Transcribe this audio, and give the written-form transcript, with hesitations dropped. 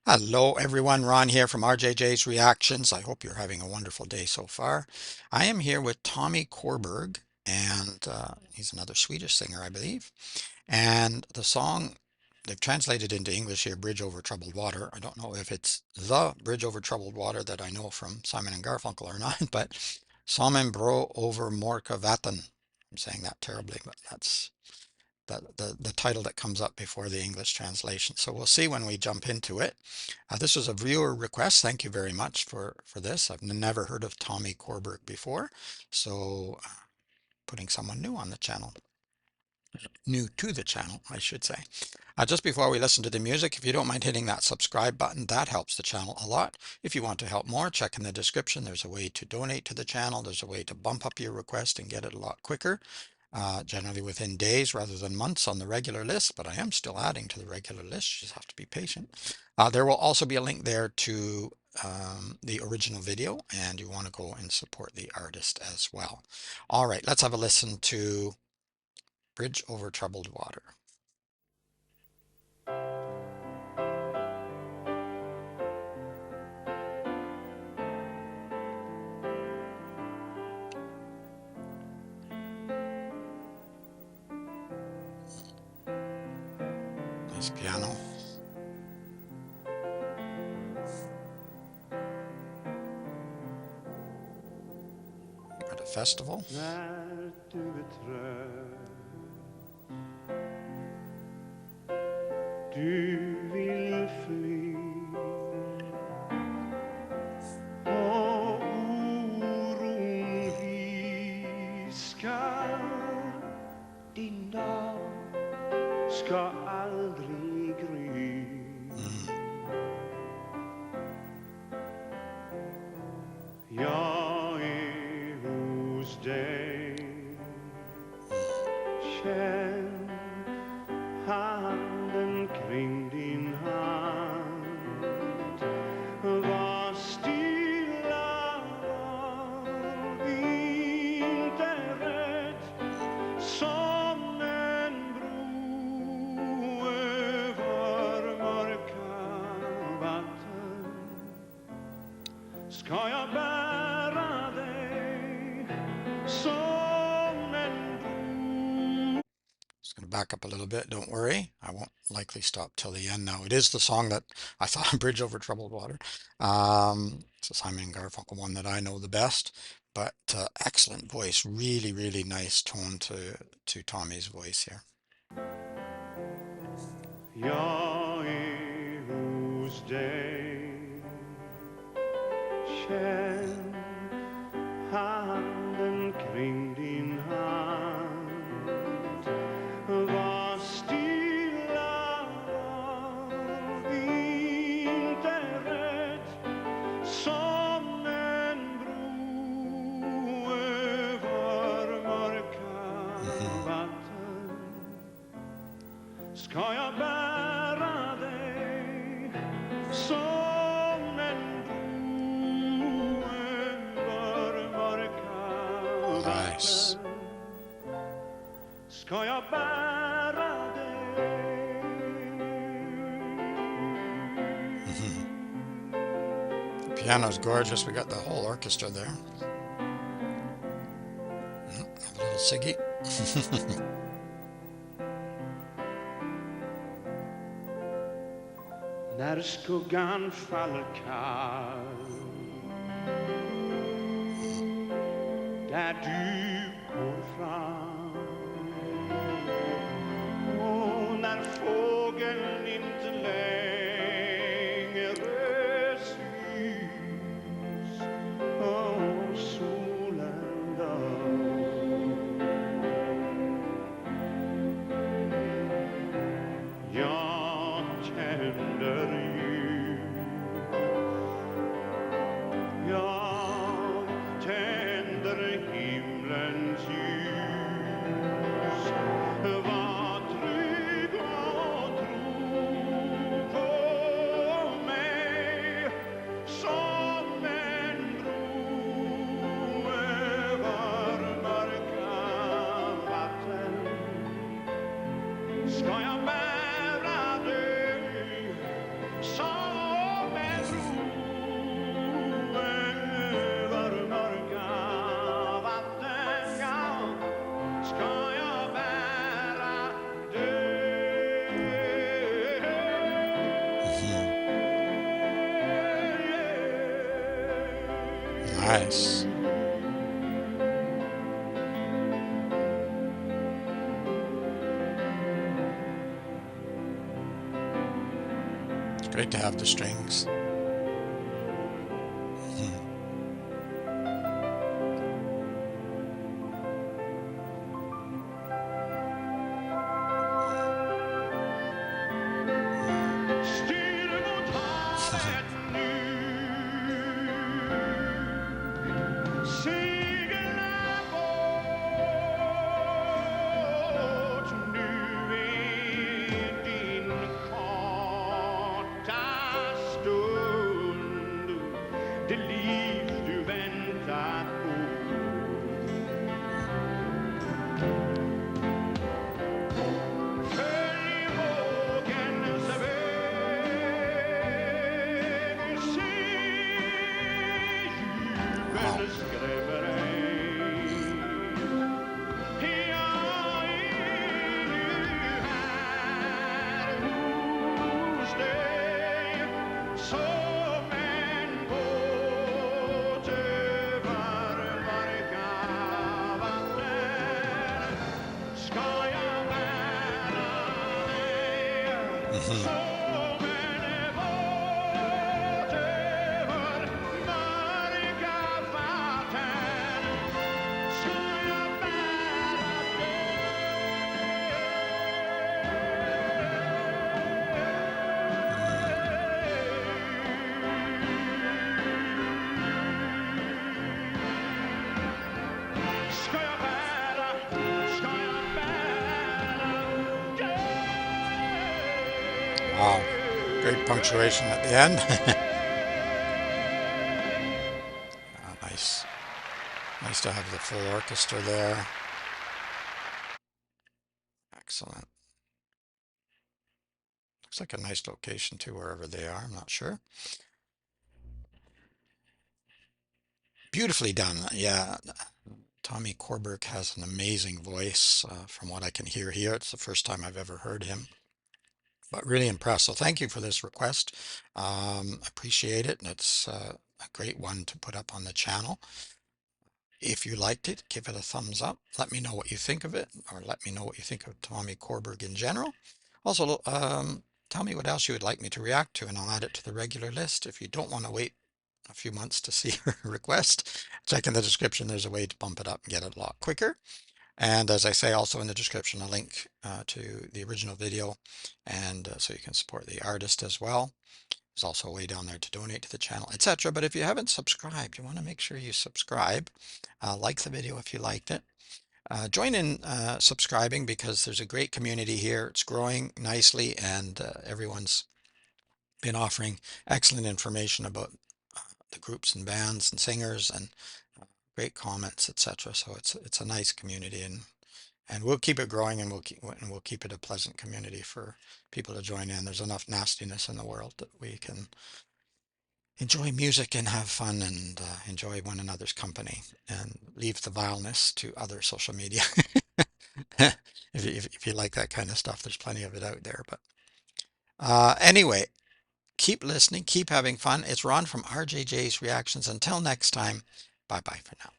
Hello everyone, Ron here from RJJ's Reactions. I hope you're having a wonderful day so far. I am here with Tommy Korberg, and he's another Swedish singer, I believe. And the song, they've translated into English here, Bridge Over Troubled Water. I don't know if it's the Bridge Over Troubled Water that I know from Simon and Garfunkel or not, but Sommen Bro Over Mörka Vatten. I'm saying that terribly, but that's the title that comes up before the English translation. So we'll see when we jump into it. This was a viewer request. Thank you very much for this. I've never heard of Tommy Korberg before, so putting someone new on the channel, new to the channel, I should say. Just before we listen to the music, if you don't mind hitting that subscribe button, that helps the channel a lot. If you want to help more, check in the description. There's a way to donate to the channel. There's a way to bump up your request and get it a lot quicker, generally within days rather than months on the regular list, but I am still adding to the regular list. You just have to be patient. There will also be a link there to the original video, and you want to go and support the artist as well. All right, let's have a listen to Bridge Over Troubled Water. Nice piano. At a festival. När du är trött, du vill fly och oron viskar, din dag ska aldrig gry. Jag är hos dig, känn handen kring din hand. Var stilla, var inte rädd, som en bro över mörka vatten. Ska jag bära dig som en bro. Just going to back up a little bit. Don't worry. I won't likely stop till the end now. It is the song that I thought, Bridge Over Troubled Water. It's a Simon and Garfunkel one that I know the best, but excellent voice. Really, really nice tone to Tommy's voice here. Jag är hos dig, känn handen kring din hand. Var stilla, var inte rädd, som en bro över mörka vatten. Ska jag bära dig som en bro över mörka Nice. vatten. Ska jag bära dig. The piano's gorgeous. We got the whole orchestra there. A little Siggy. När skuggan faller kall, där du går fram, och när fågeln inte längre syns och solen dör. Jag tänder ljus, jag tänder himlens ljus. Nice. It's great to have the strings. Mhm. Still mot havet nu segla bort. Nu är din korta stund det liv du väntat på. Följ vågens väg och se Wow. djupen skrämmer ej. Jag är nu här hos dig som en båt över mörka vatten. Ska jag bära dig Mhm. som en båt över mörka vatten? Ska jag bära Mm. Ska jag bära, ska jag bära Wow. Great punctuation at the end. Ah, nice. Nice to have the full orchestra there. Excellent. Looks like a nice location too, wherever they are. I'm not sure. Beautifully done. Yeah. Tommy Korberg has an amazing voice, from what I can hear here. It's the first time I've ever heard him, but really impressed. So thank you for this request. Appreciate it. And it's a great one to put up on the channel. If you liked it, give it a thumbs up. Let me know what you think of it, or let me know what you think of Tommy Korberg in general. Also, tell me what else you would like me to react to, and I'll add it to the regular list. If you don't want to wait a few months to see your request, check in the description. There's a way to bump it up and get it a lot quicker. And as I say, also in the description, a link to the original video, and so you can support the artist as well. There's also a way down there to donate to the channel, etc. But if you haven't subscribed, you want to make sure you subscribe. Like the video if you liked it. Join in subscribing, because there's a great community here. It's growing nicely, and everyone's been offering excellent information about the groups and bands and singers, and great comments, etc. So it's a nice community, and we'll keep it growing, and we'll keep it a pleasant community for people to join in. There's enough nastiness in the world that we can enjoy music and have fun, and enjoy one another's company, and leave the vileness to other social media. If you like that kind of stuff, there's plenty of it out there. But anyway, keep listening, keep having fun. It's Ron from RJJ's Reactions. Until next time, bye bye for now.